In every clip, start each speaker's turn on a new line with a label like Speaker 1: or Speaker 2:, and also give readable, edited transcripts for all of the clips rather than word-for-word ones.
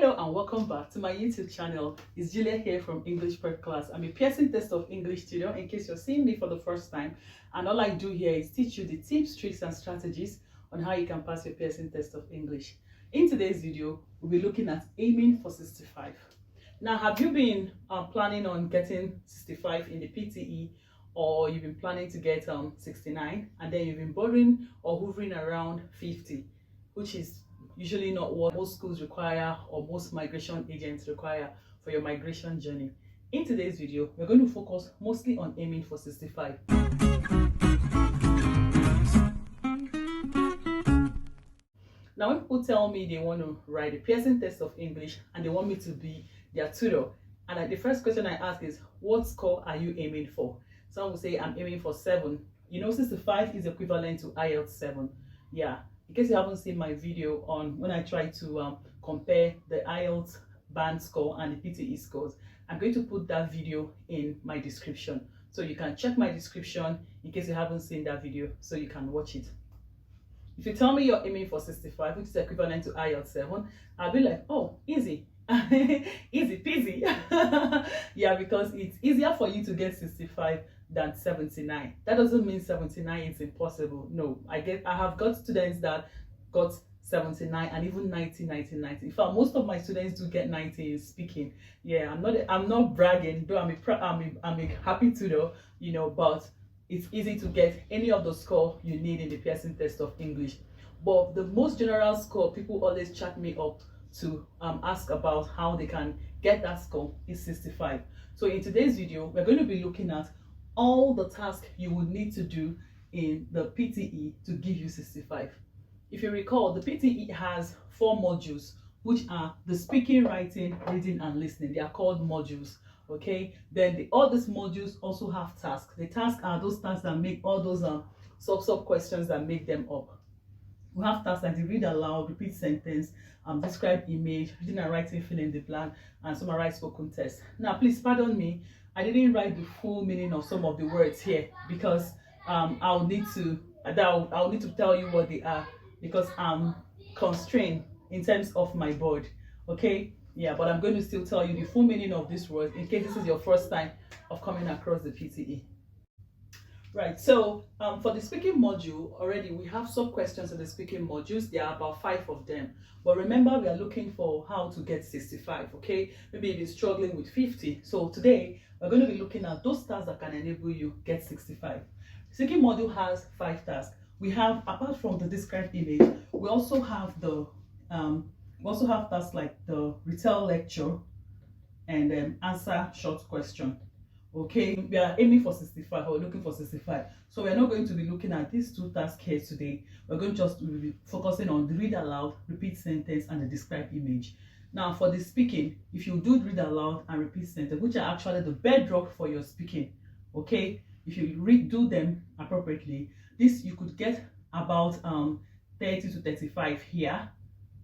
Speaker 1: Hello and welcome back to my YouTube channel. It's Julia here from English Prep Class. I'm a Pearson Test of English tutor in case you're seeing me for the first time. And all I do here is teach you the tips, tricks and strategies on how you can pass your Pearson Test of English. In today's video, we'll be looking at aiming for 65. Now, have you been planning on getting 65 in the PTE, or you've been planning to get 69 and then you've been bothering or hovering around 50, which is usually not what most schools require or most migration agents require for your migration journey? In today's video, we're going to focus mostly on aiming for 65. Now, when people tell me they want to write a Pearson Test of English and they want me to be their tutor, and the first question I ask is, what score are you aiming for? Some will say, I'm aiming for 7. You know, 65 is equivalent to IELTS 7. Yeah. In case you haven't seen my video on when I try to compare the IELTS band score and the PTE scores, I'm going to put that video in my description. So you can check my description in case you haven't seen that video so you can watch it. If you tell me you're aiming for 65, which is equivalent to IELTS 7, I'll be like, oh, easy. Easy peasy. Yeah, because it's easier for you to get 65 than 79. That doesn't mean 79 is impossible. No, I have got students that got 79 and even 90, 90, 90. In fact, most of my students do get 90 in speaking. Yeah, I'm not bragging, though I'm a happy tutor, you know, but it's easy to get any of the score you need in the Pearson Test of English. But the most general score people always chat me up to ask about how they can get that score is 65. So in today's video, we're going to be looking at all the tasks you would need to do in the PTE to give you 65. If you recall, the PTE has 4 modules, which are the speaking, writing, reading, and listening. They are called modules. Okay, then all these modules also have tasks. The tasks are those tasks that make all those sub questions that make them up. We have tasks like the read aloud, repeat sentence, describe image, reading and writing, fill in the blank, and summarize spoken test. Now, please pardon me, I didn't write the full meaning of some of the words here because I'll need to tell you what they are because I'm constrained in terms of my board. Okay, yeah, but I'm going to still tell you the full meaning of these words in case this is your first time of coming across the PTE. Right, so for the speaking module, already we have sub questions in the speaking modules. There are about 5 of them. But remember, we are looking for how to get 65, okay? Maybe you're struggling with 50. So today, we're going to be looking at those tasks that can enable you get 65. The speaking module has 5 tasks. We have, apart from the described image, we also have tasks like the retell lecture and answer short question. Okay, we are aiming for 65 or looking for 65. So we're not going to be looking at these 2 tasks here today. We're going to just be focusing on the read aloud, repeat sentence, and the describe image. Now for the speaking, if you do read aloud and repeat sentence, which are actually the bedrock for your speaking, okay, if you do them appropriately, this you could get about 30 to 35 here.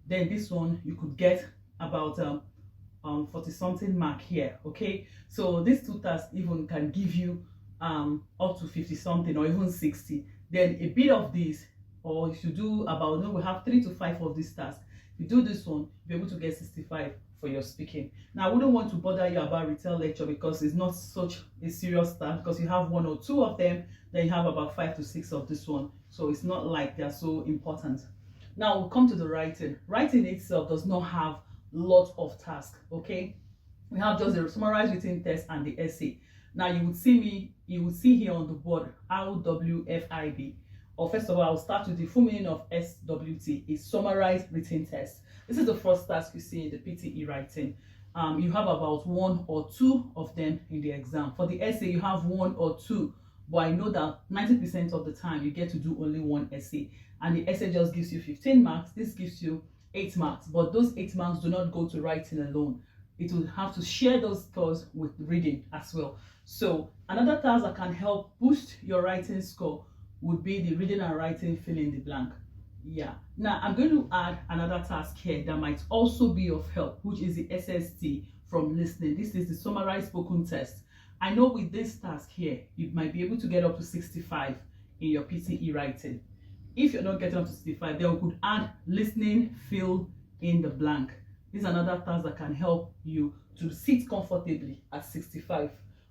Speaker 1: Then this one you could get about 40 something mark here. Okay, so these 2 tasks even can give you up to 50 something or even 60. Then a bit of this, or if you do about, we have 3 to 5 of these tasks. If you do this one, you'll be able to get 65 for your speaking. Now I wouldn't want to bother you about retell lecture because it's not such a serious task, because you have 1 or 2 of them, then you have about 5 to 6 of this one, so it's not like they're so important. Now we'll come to the writing. Writing itself does not have lot of tasks. Okay, we have just the summarized written test and the essay. Now you would see here on the board RWFIB. Or first of all, I'll start with the full meaning of SWT, is summarized written test. This is the first task you see in the PTE writing. You have about 1 or 2 of them in the exam. For the essay, you have 1 or 2, but I know that 90% of the time you get to do only 1 essay, and the essay just gives you 15 marks. This gives you 8 marks, but those 8 marks do not go to writing alone. It will have to share those scores with reading as well. So another task that can help boost your writing score would be the reading and writing fill in the blank. Yeah, now I'm going to add another task here that might also be of help, which is the SST from listening. This is the summarized spoken test. I know with this task here, you might be able to get up to 65 in your PTE writing. If you're not getting up to 65, then we could add listening fill in the blank. This is another task that can help you to sit comfortably at 65.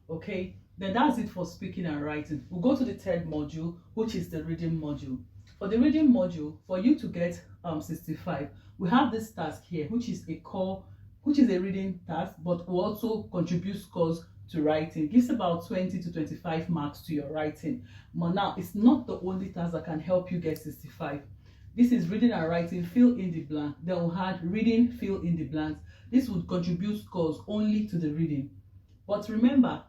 Speaker 1: Okay, then that's it for speaking and writing. We'll go to the third module, which is the reading module. For the reading module, for you to get 65, we have this task here, which is a reading task, but will also contribute scores to writing. It gives about 20 to 25 marks to your writing. But now, it's not the only task that can help you get 65. This is reading and writing, fill in the blank. Then we'll add reading, fill in the blanks. This would contribute scores only to the reading. But remember,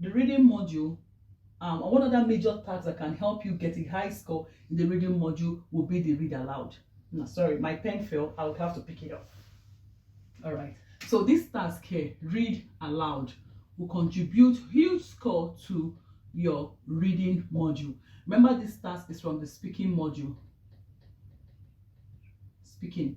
Speaker 1: the reading module, one other major task that can help you get a high score in the reading module will be the read aloud. No, sorry, my pen fell. I would have to pick it up. All right. So this task here, read aloud, will contribute huge score to your reading module. Remember, this task is from the speaking module. Speaking.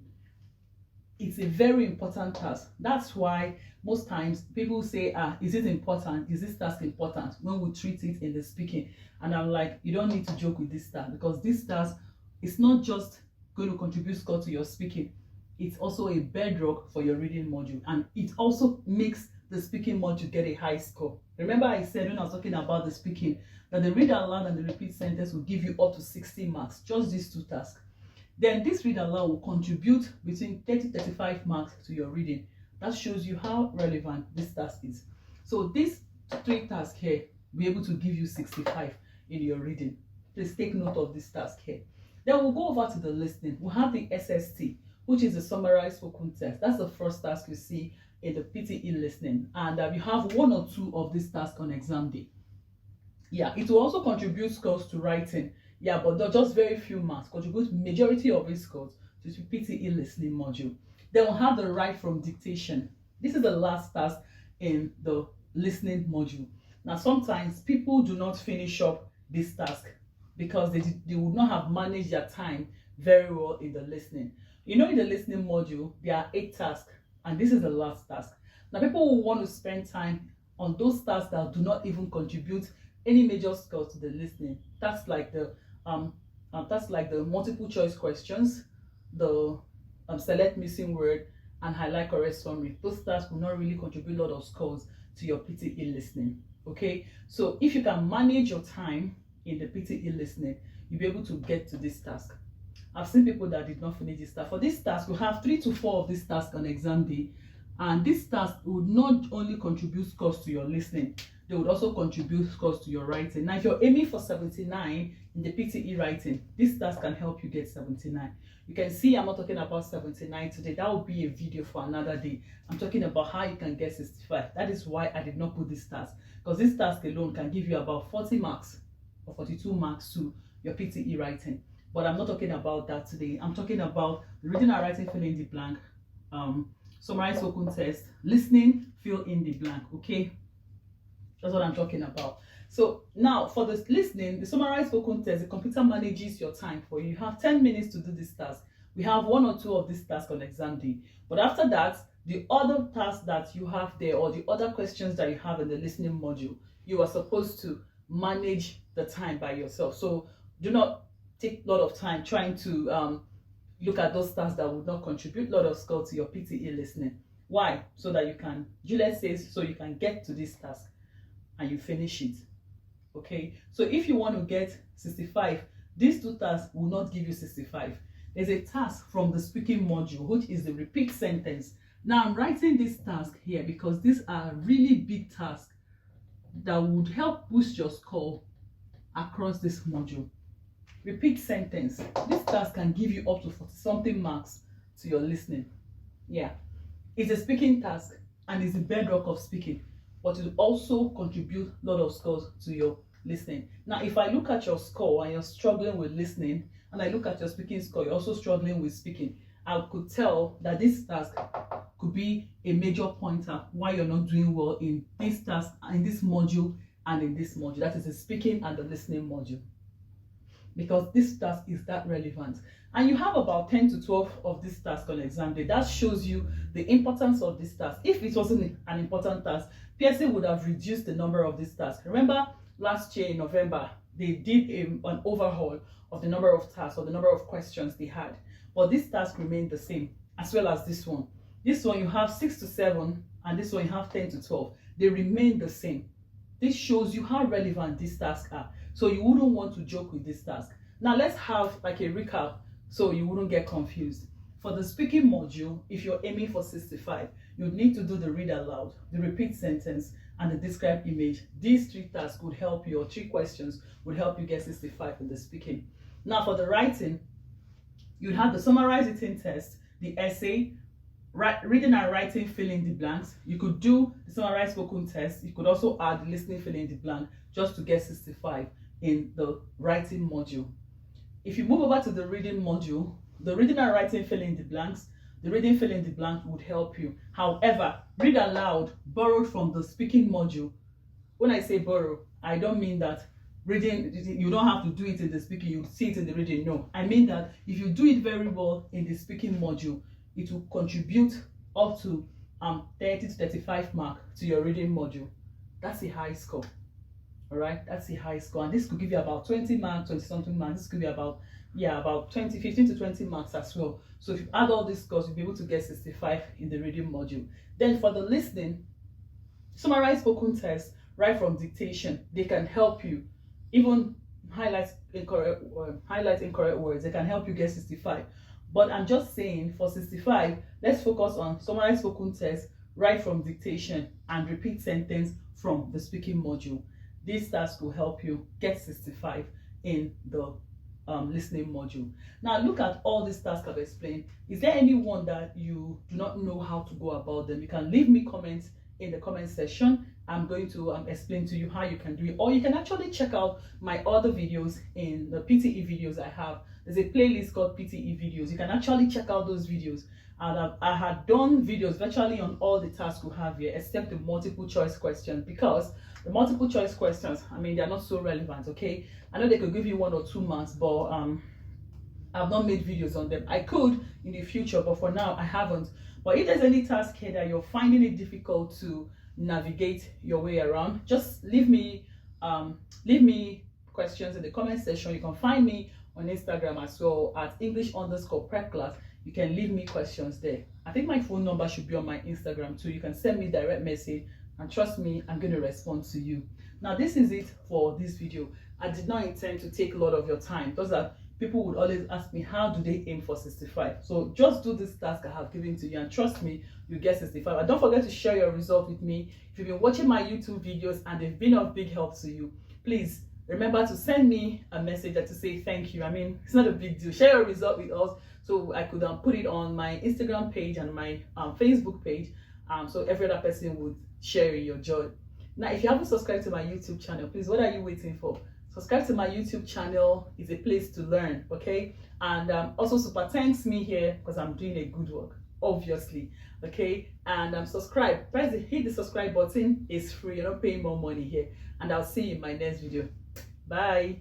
Speaker 1: It's a very important task. That's why most times people say, is it important? Is this task important? When we treat it in the speaking. And I'm like, you don't need to joke with this task, because this task is not just going to contribute score to your speaking. It's also a bedrock for your reading module. And it also makes the speaking module get a high score. Remember I said when I was talking about the speaking, that the read aloud and the repeat sentence will give you up to 60 marks. Just these two tasks. Then this read aloud will contribute between 30 to 35 marks to your reading. That shows you how relevant this task is. So these three tasks here will be able to give you 65 in your reading. Please take note of this task here. Then we'll go over to the listening. We'll have the SST, which is the summarized spoken test. That's the first task you see in the PTE listening. And you have one or two of these tasks on exam day. Yeah, it will also contribute scores to writing. Yeah, but they're just very few marks. Contribute majority of its scores to the PTE listening module. Then we'll have the write from dictation. This is the last task in the listening module. Now, sometimes people do not finish up this task because they would not have managed their time very well in the listening. You know, in the listening module, there are 8 tasks, and this is the last task. Now, people will want to spend time on those tasks that do not even contribute any major scores to the listening. That's like the multiple choice questions, the select missing word, and highlight correct summary. Those tasks will not really contribute a lot of scores to your PTE listening. Okay, so if you can manage your time in the PTE listening, you'll be able to get to this task. I've seen people that did not finish this task. For this task, we have 3 to 4 of this task on exam day, and this task would not only contribute scores to your listening, they would also contribute scores to your writing. Now, if you're aiming for 79 in the PTE writing, this task can help you get 79. You can see I'm not talking about 79 today. That will be a video for another day. I'm talking about how you can get 65. That is why I did not put this task, because this task alone can give you about 40 marks or 42 marks to your PTE writing. But I'm not talking about that today. I'm talking about the reading and writing, fill in the blank, summarize spoken test, listening, fill in the blank. Okay, that's what I'm talking about. So now for the listening, the summarized spoken test, the computer manages your time for you. You have 10 minutes to do this task. We have 1 or 2 of this task on exam day. But after that, the other tasks that you have there, or the other questions that you have in the listening module, you are supposed to manage the time by yourself. So do not take a lot of time trying to look at those tasks that would not contribute a lot of score to your PTE listening. Why? So that you can, Juliet says, so you can get to this task and you finish it. Okay, so if you want to get 65, these 2 tasks will not give you 65. There's a task from the speaking module, which is the repeat sentence. Now I'm writing this task here because these are really big tasks that would help boost your score across this module. Repeat sentence. This task can give you up to 40 something marks to your listening. Yeah, it's a speaking task and it's the bedrock of speaking, but it will also contribute a lot of scores to your listening. Now, if I look at your score and you're struggling with listening, and I look at your speaking score, you're also struggling with speaking, I could tell that this task could be a major pointer why you're not doing well in this task, in this module, and in this module. That is the speaking and the listening module, because this task is that relevant. And you have about 10 to 12 of this task on exam day. That shows you the importance of this task. If it wasn't an important task, PSA would have reduced the number of this task. Remember, last year in November, they did an overhaul of the number of tasks or the number of questions they had. But this task remained the same, as well as this one. This one you have 6 to 7, and this one you have 10 to 12. They remain the same. This shows you how relevant these tasks are. So you wouldn't want to joke with this task. Now let's have like a recap so you wouldn't get confused. For the speaking module, if you're aiming for 65, you need to do the read aloud, the repeat sentence, and the describe image. These 3 tasks would help you, or 3 questions would help you get 65 in the speaking. Now for the writing, you'd have the summarize written test, the essay, reading and writing fill in the blanks. You could do the summarize spoken test. You could also add the listening fill in the blank just to get 65 in the writing module. If you move over to the reading module, the reading and writing fill in the blanks, the reading fill in the blank would help you. However, read aloud borrowed from the speaking module. When I say borrow, I don't mean that reading, you don't have to do it in the speaking, you see it in the reading. No, I mean that if you do it very well in the speaking module, it will contribute up to 30 to 35 mark to your reading module. That's a high score. All right, that's a high score, and this could give you about 20 marks, 20 something marks. This could be about 15 to 20 marks as well. So if you add all these scores, you'll be able to get 65 in the reading module. Then for the listening, summarize spoken test right from dictation. They can help you even highlight incorrect words. They can help you get 65. But I'm just saying, for 65, let's focus on summarize spoken test right from dictation and repeat sentence from the speaking module. These tasks will help you get 65 in the listening module. Now look at all these tasks I've explained. Is there any one that you do not know how to go about them? You can leave me comments in the comment section. I'm going to explain to you how you can do it, or you can actually check out my other videos in the PTE videos I have. There's a playlist called PTE videos. You can actually check out those videos. And I had done videos virtually on all the tasks we have here, except the multiple choice questions, because the multiple choice questions, I mean, they're not so relevant. Okay, I know they could give you 1 or 2 marks, but I've not made videos on them. I could in the future, but for now I haven't. But if there's any task here that you're finding it difficult to navigate your way around, just leave me questions in the comment section. You can find me on Instagram as well at English_prep class. You can leave me questions there. I think my phone number should be on my Instagram too. You can send me direct message, and trust me, I'm going to respond to you. Now this is it for this video. I did not intend to take a lot of your time, because that people would always ask me, how do they aim for 65? So just do this task I have given to you, and trust me, you get 65. And don't forget to share your result with me. If you've been watching my YouTube videos and they've been of big help to you, please remember to send me a message to say thank you. I mean, it's not a big deal. Share your result with us so I could put it on my Instagram page and my Facebook page, so every other person would share in your joy. Now, if you haven't subscribed to my YouTube channel, please, what are you waiting for? Subscribe to my YouTube channel. Is a place to learn, okay? And also super thanks me here, because I'm doing a good work, obviously, okay? And subscribe. Hit the subscribe button. It's free. You're not paying more money here. And I'll see you in my next video. Bye.